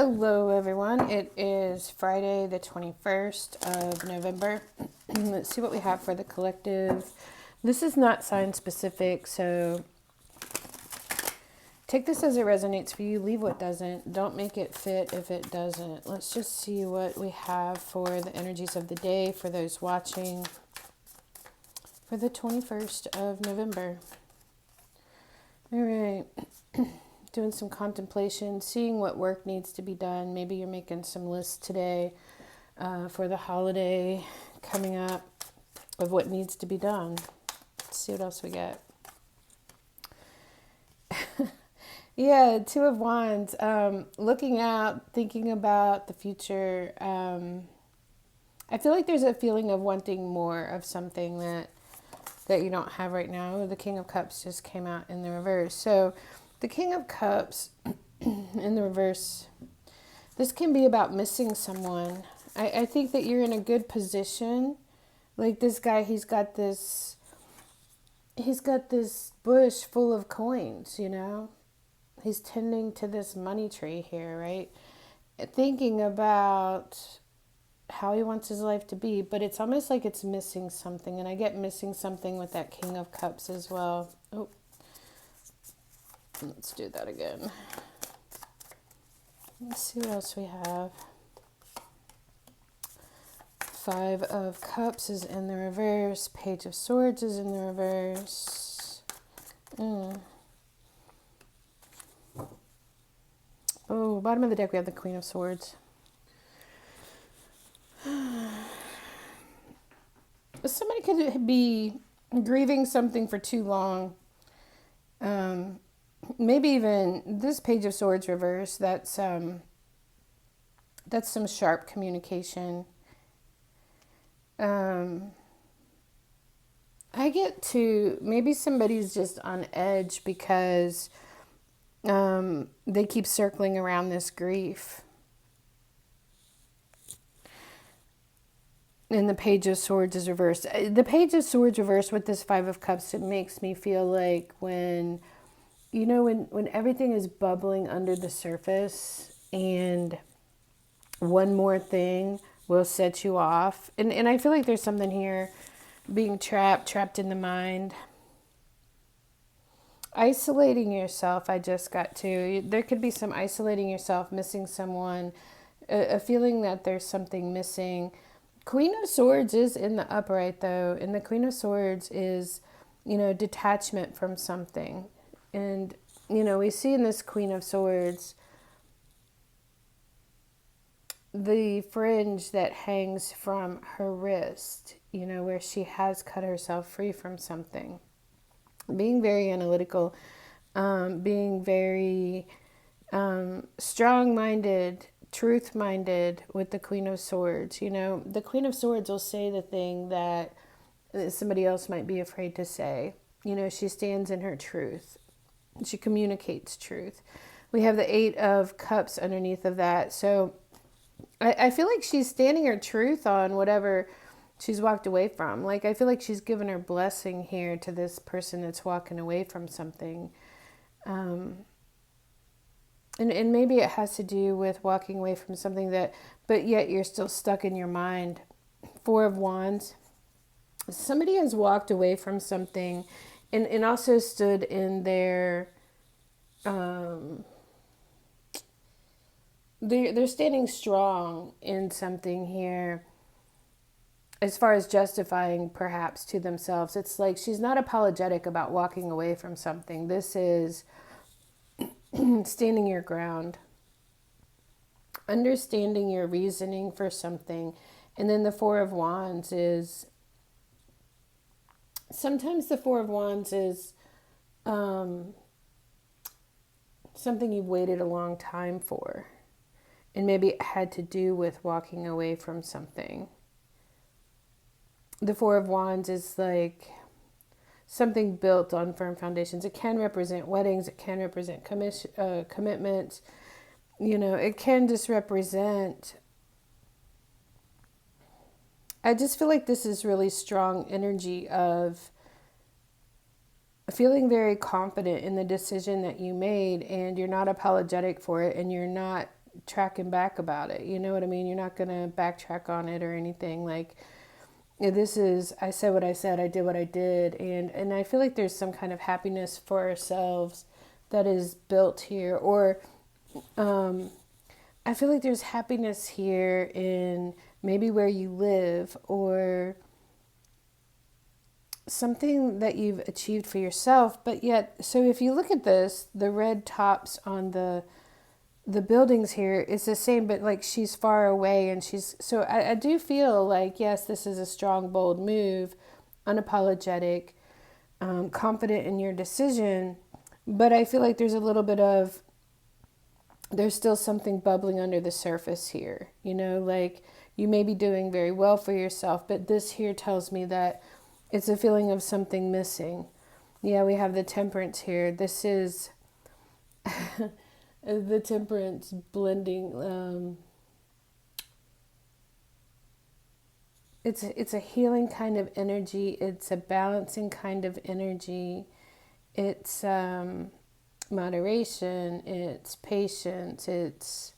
Hello, everyone. It is Friday, the 21st of November. Let's see what we have for the collective. This is not sign specific, so take this as it resonates for you. Leave what doesn't. Don't make it fit if it doesn't. Let's just see what we have for the energies of the day for those watching for the 21st of November. All right. Doing some contemplation, seeing what work needs to be done. Maybe you're making some lists today for the holiday coming up of what needs to be done. Let's see what else we get. Yeah, Two of Wands. Looking out, thinking about the future. I feel like there's a feeling of wanting more of something that you don't have right now. The King of Cups just came out in the reverse. So the King of Cups in the reverse, this can be about missing someone. I think that you're in a good position. Like this guy, he's got this bush full of coins, you know? He's tending to this money tree here, right? Thinking about how he wants his life to be, but it's almost like it's missing something. And I get missing something with that King of Cups as well. Oh, let's do that again. Let's see what else we have. Five of Cups is in the reverse. Page of Swords is in the reverse. Oh, bottom of the deck we have the Queen of Swords. Somebody could be grieving something for too long. Maybe even this Page of Swords reverse. That's some sharp communication. I get to maybe somebody's just on edge because they keep circling around this grief. And the Page of Swords is reversed. The Page of Swords reversed with this Five of Cups, it makes me feel like when everything is bubbling under the surface and one more thing will set you off. And I feel like there's something here being trapped in the mind. Isolating yourself, I just got to. There could be some isolating yourself, missing someone, a feeling that there's something missing. Queen of Swords is in the upright though, and the Queen of Swords is, detachment from something. And, we see in this Queen of Swords the fringe that hangs from her wrist, where she has cut herself free from something. Being very analytical, being very strong-minded, truth-minded with the Queen of Swords. The Queen of Swords will say the thing that somebody else might be afraid to say. She stands in her truth. She communicates truth. We have the Eight of Cups underneath of that. So I feel like she's standing her truth on whatever she's walked away from. Like, I feel like she's given her blessing here to this person that's walking away from something. And maybe it has to do with walking away from something but yet you're still stuck in your mind. Four of Wands. Somebody has walked away from something and also stood in their, they're standing strong in something here as far as justifying perhaps to themselves. It's like she's not apologetic about walking away from something. This is standing your ground, understanding your reasoning for something. And then the Four of Wands is, sometimes the Four of Wands is something you've waited a long time for. And maybe it had to do with walking away from something. The Four of Wands is like something built on firm foundations. It can represent weddings. It can represent commitments. It can just represent... I just feel like this is really strong energy of feeling very confident in the decision that you made, and you're not apologetic for it, and you're not tracking back about it. You know what I mean? You're not going to backtrack on it or anything. Like, this is, I said what I said, I did what I did. And I feel like there's some kind of happiness for ourselves that is built here. Or I feel like there's happiness here in maybe where you live, or something that you've achieved for yourself. But yet, so if you look at this, the red tops on the buildings here is the same, but like she's far away, and she's, so I do feel like, yes, this is a strong, bold move, unapologetic, confident in your decision. But I feel like there's a little bit of, there's still something bubbling under the surface here, you know, like you may be doing very well for yourself, but this here tells me that it's a feeling of something missing. Yeah, we have the Temperance here. This is the Temperance blending. It's a healing kind of energy. It's a balancing kind of energy. It's moderation. It's patience. It's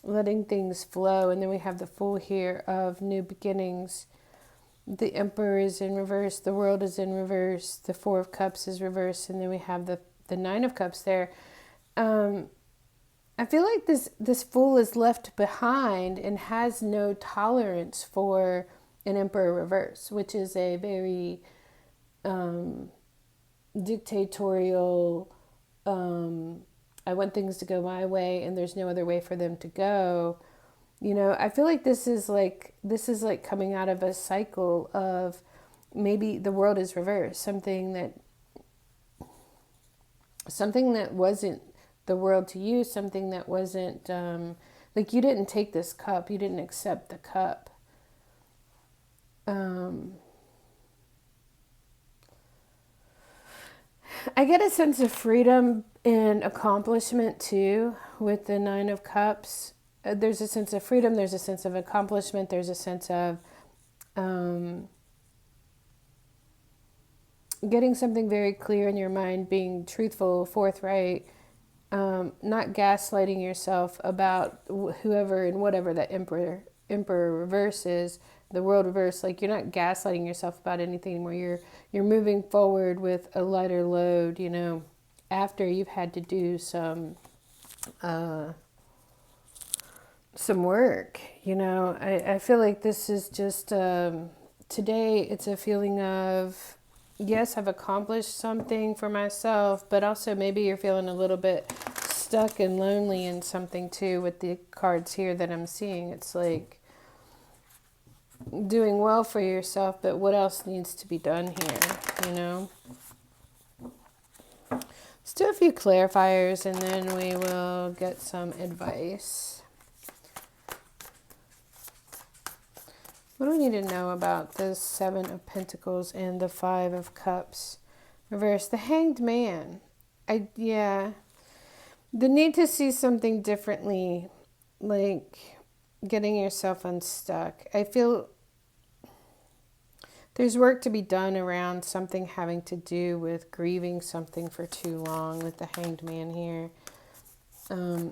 letting things flow. And then we have the Fool here of new beginnings. The Emperor is in reverse. The World is in reverse. The Four of Cups is reversed. And then we have the Nine of Cups there. I feel like this Fool is left behind and has no tolerance for an Emperor reverse, which is a very dictatorial, I want things to go my way and there's no other way for them to go. You know, I feel like this is like coming out of a cycle of maybe the world is reversed, something that wasn't the world to you, something that wasn't like you didn't take this cup, you didn't accept the cup. I get a sense of freedom and accomplishment too with the Nine of Cups. There's a sense of freedom, there's a sense of accomplishment, there's a sense of getting something very clear in your mind, being truthful, forthright, not gaslighting yourself about whoever and whatever that emperor reverse is, the world reverse. Like, you're not gaslighting yourself about anything, where you're moving forward with a lighter load, you know, after you've had to do some work. You know, I feel like this is just today it's a feeling of, yes, I've accomplished something for myself, but also maybe you're feeling a little bit stuck and lonely in something too with the cards here that I'm seeing. It's like doing well for yourself, but what else needs to be done here, you know? Let's do a few clarifiers and then we will get some advice. What do we need to know about the Seven of Pentacles and the Five of Cups? Reverse, the Hanged Man. The need to see something differently, like getting yourself unstuck. I feel there's work to be done around something having to do with grieving something for too long with the Hanged Man here.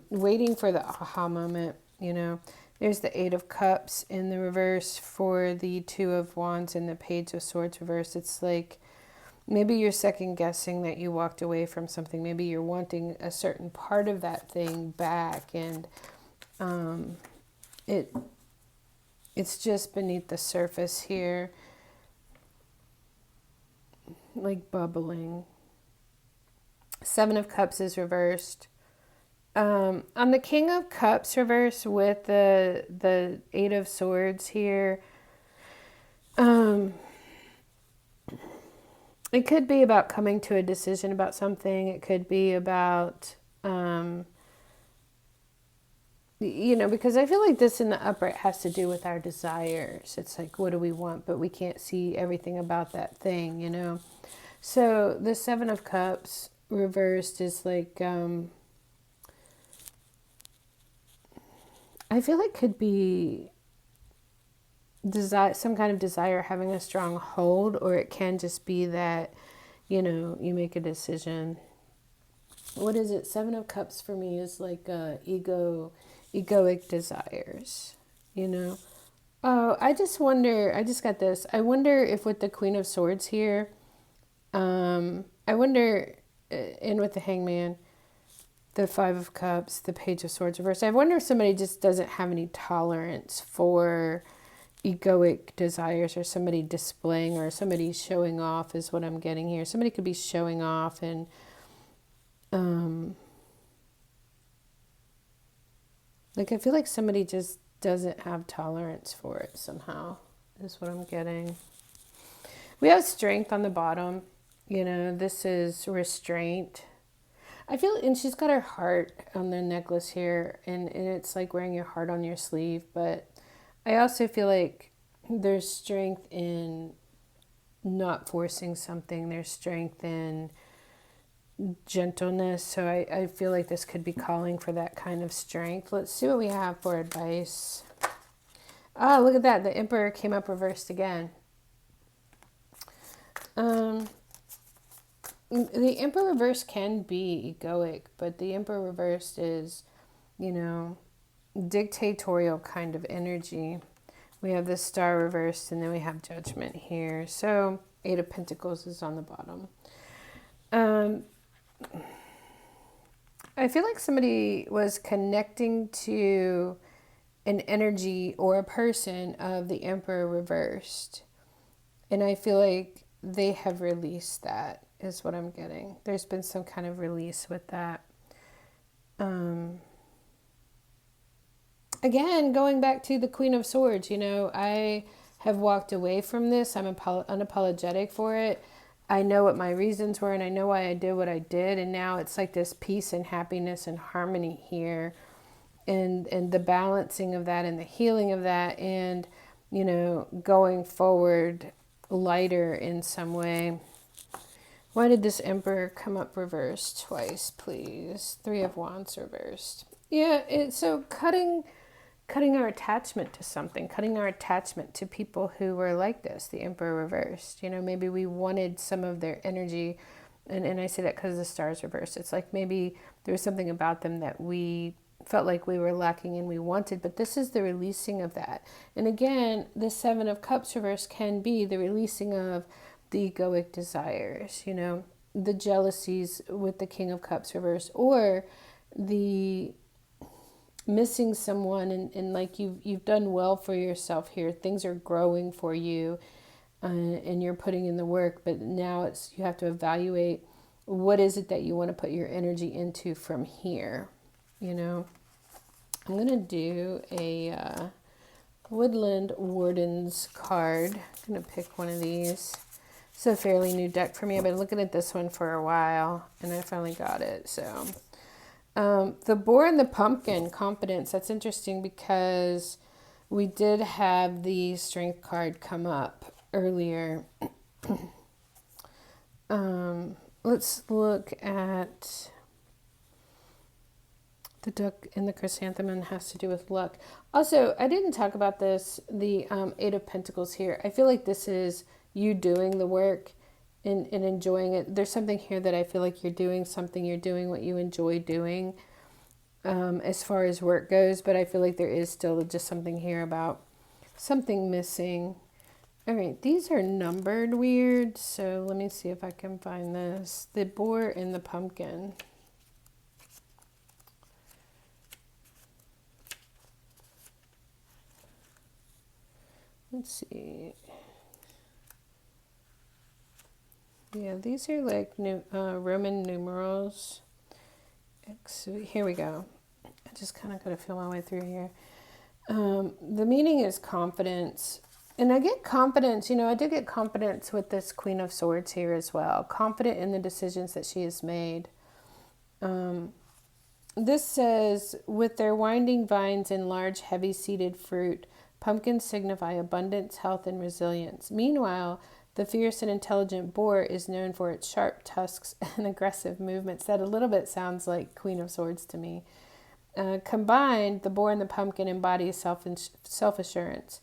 Waiting for the aha moment, you know. There's the Eight of Cups in the reverse for the Two of Wands and the Page of Swords reverse. It's like maybe you're second guessing that you walked away from something. Maybe you're wanting a certain part of that thing back, and it's just beneath the surface here, like bubbling. Seven of Cups is reversed. On the King of Cups reverse with the Eight of Swords here, it could be about coming to a decision about something. It could be about, you know, because I feel like this in the upright has to do with our desires. It's like, what do we want? But we can't see everything about that thing, you know? So the Seven of Cups reversed is like, I feel it could be desire, some kind of desire having a strong hold, or it can just be that, you know, you make a decision what is it? Seven of Cups for me is like egoic desires, you know? Oh, I just wonder, I just got this. I wonder if with the Queen of Swords here, I wonder, and with the Hangman, the Five of Cups, the Page of Swords reversed, I wonder if somebody just doesn't have any tolerance for egoic desires, or somebody displaying, or somebody showing off is what I'm getting here. Somebody could be showing off and like I feel like somebody just doesn't have tolerance for it somehow, is what I'm getting. We have strength on the bottom. You know, this is restraint. I feel, and she's got her heart on the necklace here, and it's like wearing your heart on your sleeve. But I also feel like there's strength in not forcing something. There's strength in gentleness. So I feel like this could be calling for that kind of strength. Let's see what we have for advice. Oh, look at that. The Emperor came up reversed again. The Emperor reversed can be egoic, but the Emperor reversed is, you know, dictatorial kind of energy. We have the Star reversed, and then we have Judgment here. So Eight of Pentacles is on the bottom. I feel like somebody was connecting to an energy or a person of the Emperor reversed. And I feel like they have released that, is what I'm getting. There's been some kind of release with that. Again, going back to the Queen of Swords, you know, I have walked away from this. I'm unapologetic for it. I know what my reasons were, and I know why I did what I did. And now it's like this peace and happiness and harmony here, and the balancing of that and the healing of that, and, you know, going forward lighter in some way. Why did this Emperor come up reversed twice, please? Three of Wands reversed. Yeah, so cutting our attachment to something, cutting our attachment to people who were like this, the Emperor reversed. You know, maybe we wanted some of their energy, and I say that because the Stars reversed. It's like maybe there was something about them that we felt like we were lacking and we wanted, but this is the releasing of that. And again, the Seven of Cups reversed can be the releasing of the egoic desires, you know, the jealousies with the King of Cups reversed, or the missing someone, and like you've done well for yourself here. Things are growing for you, and you're putting in the work, but now it's, you have to evaluate what is it that you want to put your energy into from here, you know. I'm going to do a Woodland Wardens card. I'm going to pick one of these. It's a fairly new deck for me. I've been looking at this one for a while, and I finally got it. So the Boar and the Pumpkin, confidence. That's interesting because we did have the Strength card come up earlier. Let's look at the Duck and the Chrysanthemum. Has to do with luck. Also, I didn't talk about this, the Eight of Pentacles here. I feel like this is you doing the work and enjoying it. There's something here that I feel like you're doing something, you're doing what you enjoy doing as far as work goes, but I feel like there is still just something here about something missing. All right, these are numbered weird, so let me see if I can find this. The Boar and the Pumpkin. Let's see. Yeah, these are like Roman numerals. Here we go. I just kind of got to feel my way through here. The meaning is confidence. And I get confidence, you know, I did get confidence with this Queen of Swords here as well. Confident in the decisions that she has made. This says, with their winding vines and large heavy-seeded fruit, pumpkins signify abundance, health, and resilience. Meanwhile, the fierce and intelligent boar is known for its sharp tusks and aggressive movements. That a little bit sounds like Queen of Swords to me. Combined, the boar and the pumpkin embody self-assurance.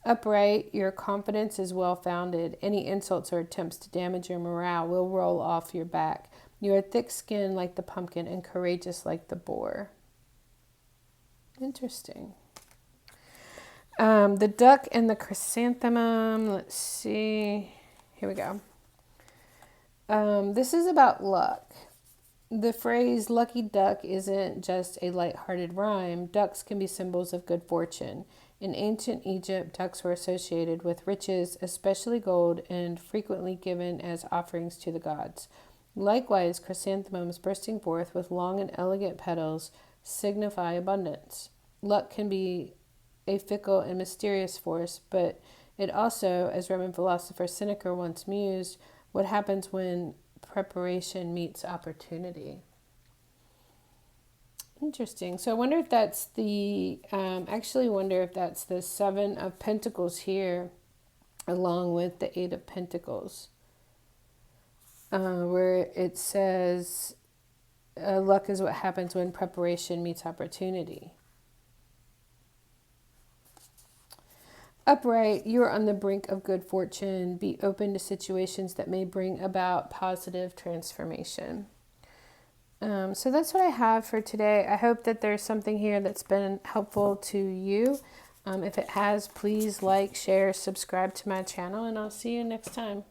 Upright, your confidence is well-founded. Any insults or attempts to damage your morale will roll off your back. You are thick-skinned like the pumpkin and courageous like the boar. Interesting. The duck and the chrysanthemum. Let's see. Here we go. This is about luck. The phrase lucky duck isn't just a lighthearted rhyme. Ducks can be symbols of good fortune. In ancient Egypt, ducks were associated with riches, especially gold, and frequently given as offerings to the gods. Likewise, chrysanthemums bursting forth with long and elegant petals signify abundance. Luck can be a fickle and mysterious force, but it also, as Roman philosopher Seneca once mused, what happens when preparation meets opportunity. Interesting. So I wonder if that's the Seven of Pentacles here, along with the Eight of Pentacles, where it says, luck is what happens when preparation meets opportunity. Upright, you are on the brink of good fortune. Be open to situations that may bring about positive transformation. So that's what I have for today. I hope that there's something here that's been helpful to you. If it has, please like, share, subscribe to my channel, and I'll see you next time.